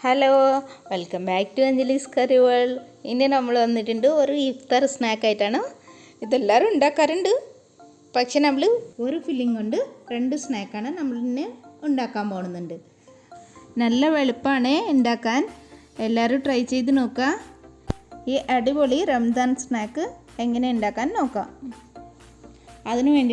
Hello, welcome back to Anjali's curry world. ഇനി നമ്മൾ വന്നിട്ടുണ്ട് ഒരു ഇഫ്താർ സ്നാക്കായിട്ടാണ്. ഇതെല്ലാവരും ഉണ്ടാക്കാറുണ്ട്, പക്ഷെ നമ്മൾ ഒരു ഫില്ലിംഗ് കൊണ്ട് രണ്ട് സ്നാക്കാണ് നമ്മൾ ഇന്ന് ഉണ്ടാക്കാൻ പോകുന്നുണ്ട്. നല്ല എളുപ്പമാണ് ഉണ്ടാക്കാൻ, എല്ലാവരും ട്രൈ ചെയ്ത് നോക്കുക. ഈ അടിപൊളി റംസാൻ സ്നാക്ക് എങ്ങനെ ഉണ്ടാക്കാൻ നോക്കാം. അതിനു വേണ്ടി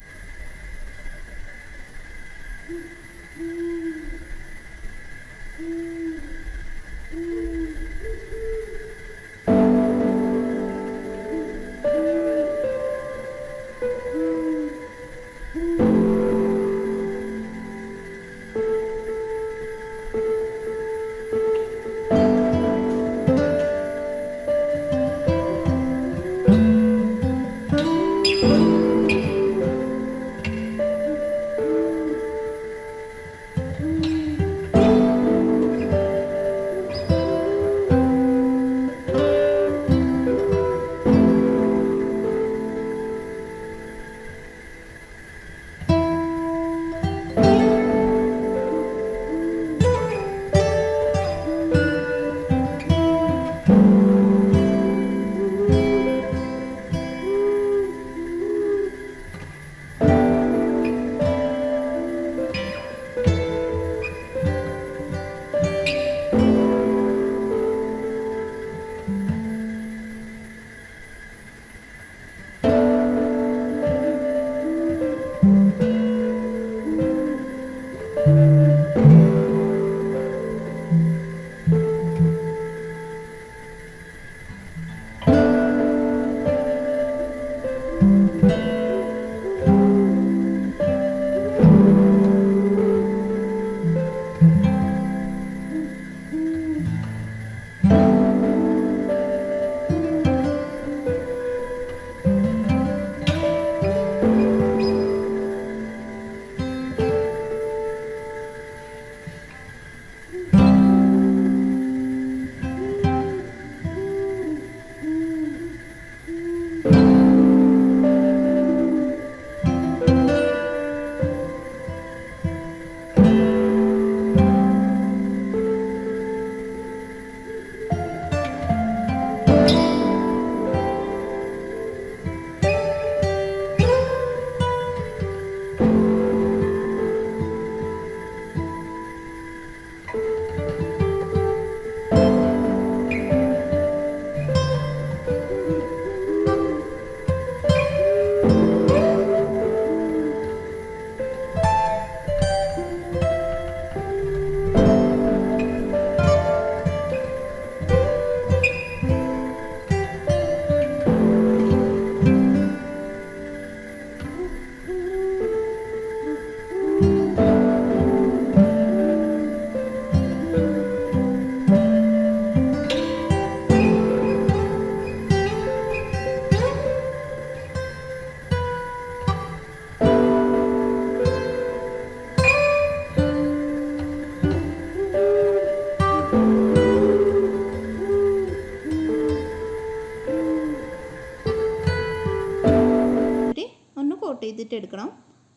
കോട്ട് ചെയ്തിട്ട് എടുക്കണം.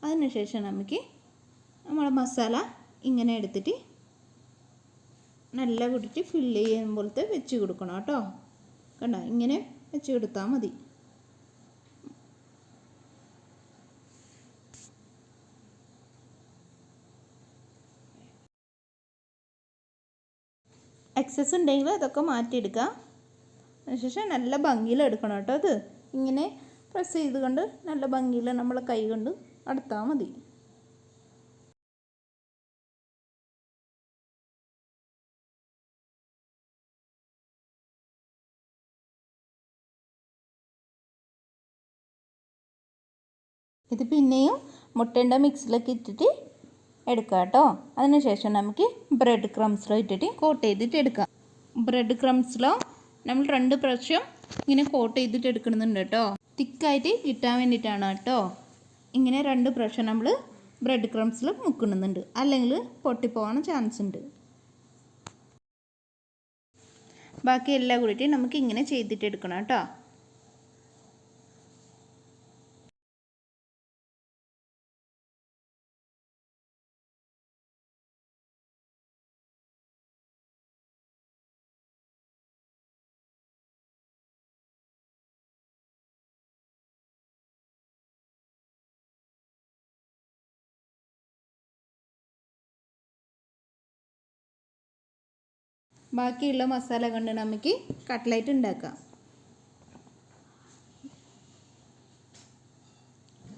അതിനുശേഷം നമുക്ക് നമ്മൾ മസാല ഇങ്ങനെ എടുത്തിട്ട് നല്ല കൂട്ടിയിട്ട് ഫില്ല് ചെയ്യുമ്പോഴത്തെ വെച്ച് കൊടുക്കണം കേട്ടോ. കണ്ടോ, ഇങ്ങനെ വെച്ച് കൊടുത്താൽ മതി. എക്സസ് ഉണ്ടെങ്കിൽ അതൊക്കെ മാറ്റിയെടുക്കുക. അതിനുശേഷം നല്ല ഭംഗിയിൽ എടുക്കണം കേട്ടോ. അത് ഇങ്ങനെ പ്രസ് ചെയ്തുകൊണ്ട് നല്ല ഭംഗിയിൽ നമ്മൾ കൈ കൊണ്ട് അടുത്താൽ മതി. ഇത് പിന്നെയും മുട്ടേൻ്റെ മിക്സിലൊക്കെ ഇട്ടിട്ട് എടുക്കാം കേട്ടോ. അതിനുശേഷം നമുക്ക് ബ്രെഡ് ക്രംസിലോ ഇട്ടിട്ട് കോട്ട് ചെയ്തിട്ട് എടുക്കാം. ബ്രെഡ് ക്രംസിലോ നമ്മൾ 2 പ്രാവശ്യം ഇങ്ങനെ കോട്ട് ചെയ്തിട്ട് എടുക്കുന്നുണ്ട് കേട്ടോ. തിക്കായിട്ട് കിട്ടാൻ വേണ്ടിയിട്ടാണ് കേട്ടോ. ഇങ്ങനെ 2 പ്രാവശ്യം നമ്മൾ ബ്രെഡ് ക്രംസിൽ മുക്കുന്നുണ്ട്, അല്ലെങ്കിൽ പൊട്ടിപ്പോകാൻ ചാൻസ് ഉണ്ട്. ബാക്കി എല്ലാം കൂടിയിട്ട് നമുക്ക് ഇങ്ങനെ ചെയ്തിട്ട് എടുക്കണം കേട്ടോ. ബാക്കിയുള്ള മസാല കൊണ്ട് നമുക്ക് കട്ട്ലൈറ്റ് ഉണ്ടാക്കാം.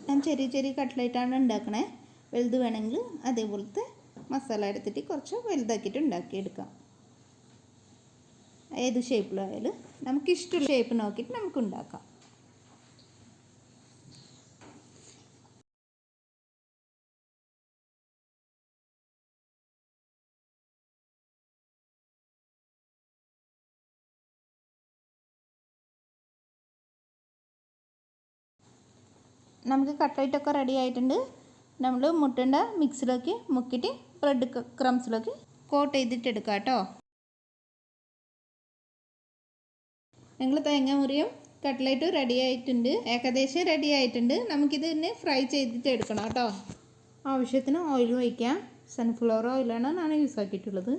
ഞാൻ ചെറിയ ചെറിയ കട്ട്ലൈറ്റാണ് ഉണ്ടാക്കണേ. വലുത് വേണമെങ്കിൽ അതേപോലത്തെ മസാല എടുത്തിട്ട് കുറച്ച് വലുതാക്കിയിട്ട് ഉണ്ടാക്കിയെടുക്കാം. ഏത് ഷേപ്പിലായാലും നമുക്കിഷ്ടമുള്ള ഷേപ്പ് നോക്കിയിട്ട് നമുക്ക് ഉണ്ടാക്കാം. നമുക്ക് കട്ട്ലൈറ്റൊക്കെ റെഡി ആയിട്ടുണ്ട്. നമ്മൾ മുട്ടേണ്ട മിക്സിലേക്ക് മുക്കിയിട്ട് ബ്രെഡ് ക്രംസിലേക്ക് കോട്ട് ചെയ്തിട്ട് എടുക്കാം കേട്ടോ. ഞങ്ങൾ തേങ്ങ മുറിയും കട്ട്ലൈറ്റ് റെഡി ആയിട്ടുണ്ട്, ഏകദേശം റെഡി ആയിട്ടുണ്ട്. നമുക്കിത് തന്നെ ഫ്രൈ ചെയ്തിട്ട് എടുക്കണം കേട്ടോ. ആവശ്യത്തിന് ഓയിൽ ഒഴിക്കാം. സൺഫ്ലവർ ഓയിലാണ് ഞാൻ യൂസ് ആക്കിയിട്ടുള്ളത്.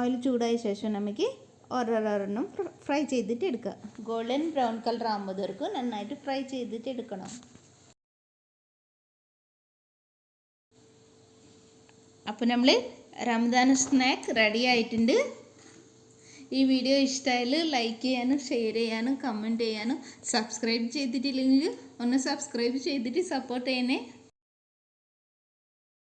ഓയിൽ ചൂടായ ശേഷം നമുക്ക് ഓരോരെണ്ണം ഫ്രൈ ചെയ്തിട്ട് എടുക്കുക. ഗോൾഡൻ ബ്രൗൺ കളർ ആകുമ്പോഴേക്കും നന്നായിട്ട് ഫ്രൈ ചെയ്തിട്ട് എടുക്കണം. അപ്പോൾ നമ്മൾ റംദാൻ സ്നാക്ക് റെഡി ആയിട്ടുണ്ട്. ഈ വീഡിയോ ഇഷ്ടമായാൽ ലൈക്ക് ചെയ്യാനും ഷെയർ ചെയ്യാനും കമൻറ്റ് ചെയ്യാനും സബ്സ്ക്രൈബ് ചെയ്തിട്ടില്ലെങ്കിൽ ഒന്ന് സബ്സ്ക്രൈബ് ചെയ്തിട്ട് സപ്പോർട്ട് ചെയ്യണേ.